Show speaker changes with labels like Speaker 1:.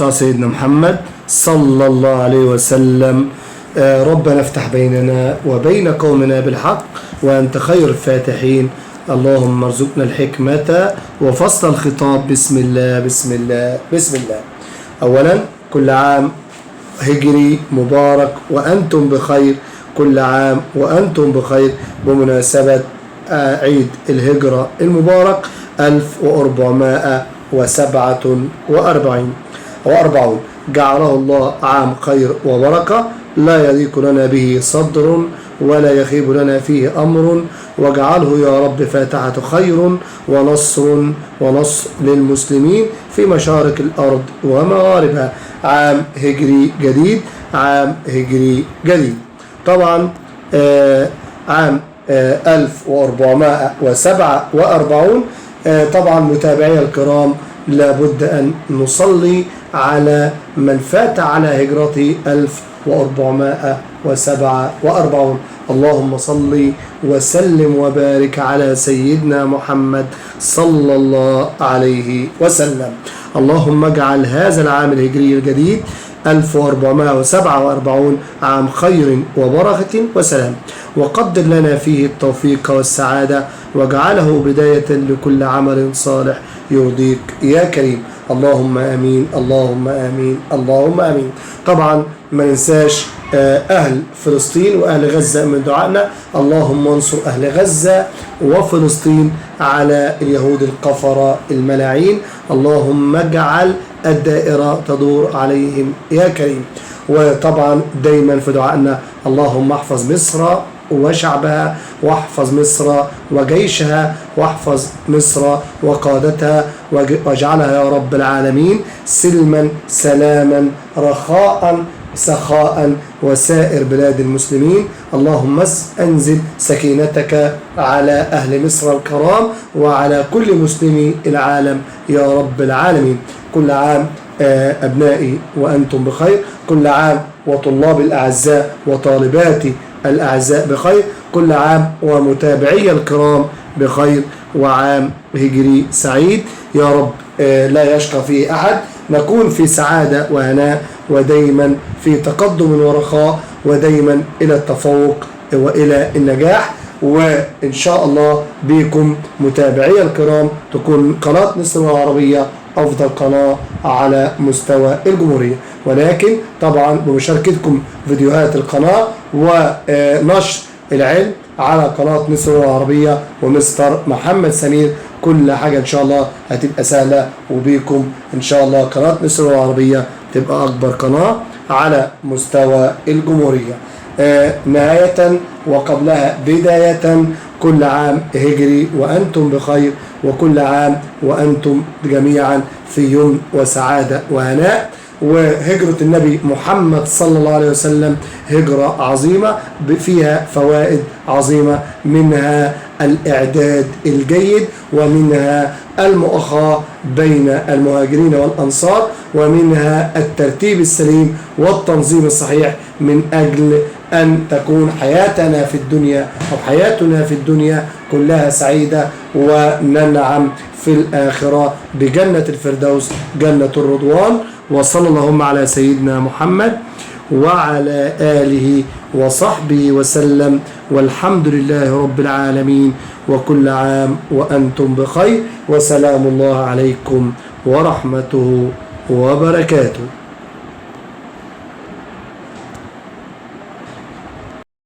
Speaker 1: سيدنا محمد صلى الله عليه وسلم. ربنا افتح بيننا وبين قومنا بالحق وأنت خير الفاتحين. اللهم ارزقنا الحكمة وفصل الخطاب. بسم الله بسم الله بسم الله. أولا كل عام هجري مبارك وأنتم بخير، كل عام وأنتم بخير بمناسبة عيد الهجرة المبارك 1447 جعله الله عام خير وبركة، لا يضيق لنا به صدر ولا يخيب لنا فيه أمر، واجعله يا رب فاتحة خير ونصر للمسلمين في مشارق الأرض ومغاربها. عام هجري جديد، عام هجري جديد. طبعا عام 1447 طبعا متابعي الكرام لابد أن نصلي على من فات على هجرته 1447. اللهم صل وسلم وبارك على سيدنا محمد صلى الله عليه وسلم. اللهم اجعل هذا العام الهجري الجديد 1447 عام خير وبركة وسلام، وقدر لنا فيه التوفيق والسعادة، واجعله بداية لكل عمل صالح يرضيك يا كريم. اللهم آمين اللهم آمين اللهم آمين. طبعا ما ننساش أهل فلسطين وأهل غزة من دعائنا. اللهم انصر أهل غزة وفلسطين على اليهود الكفرة الملاعين. اللهم اجعل الدائرة تدور عليهم يا كريم. وطبعا دايما في دعائنا اللهم احفظ مصر وشعبها، واحفظ مصر وجيشها، واحفظ مصر وقادتها، واجعلها يا رب العالمين سلما سلاما رخاء سخاء وسائر بلاد المسلمين. اللهم انزل سكينتك على أهل مصر الكرام وعلى كل مسلمي العالم يا رب العالمين. كل عام أبنائي وأنتم بخير، كل عام وطلاب الأعزاء وطالباتي الأعزاء بخير، كل عام ومتابعي الكرام بخير، وعام هجري سعيد يا رب لا يشقى فيه أحد. نكون في سعادة وهناء، ودايما في تقدم ورخاء، ودايما إلى التفوق وإلى النجاح. وإن شاء الله بكم متابعي الكرام تكون قناة مصر العربية أفضل قناة على مستوى الجمهورية، ولكن طبعا بمشاركتكم فيديوهات القناة ونشر العلم على قناة مصر العربية ومستر محمد سمير. كل حاجة إن شاء الله هتبقى سهلة، وبيكم إن شاء الله قناة مصر العربية تبقى أكبر قناة على مستوى الجمهورية. نهاية وقبلها بداية، كل عام هجري وأنتم بخير، وكل عام وأنتم جميعا في يمن وسعادة وهناء. وهجرة النبي محمد صلى الله عليه وسلم هجرة عظيمة فيها فوائد عظيمة، منها الإعداد الجيد، ومنها المؤاخاة بين المهاجرين والأنصار، ومنها الترتيب السليم والتنظيم الصحيح، من أجل أن تكون حياتنا في الدنيا أو حياتنا في الدنيا كلها سعيدة، وننعم في الآخرة بجنة الفردوس جنة الرضوان. وصلى اللهم على سيدنا محمد وعلى آله وصحبه وسلم، والحمد لله رب العالمين، وكل عام وأنتم بخير، وسلام الله عليكم ورحمته وبركاته.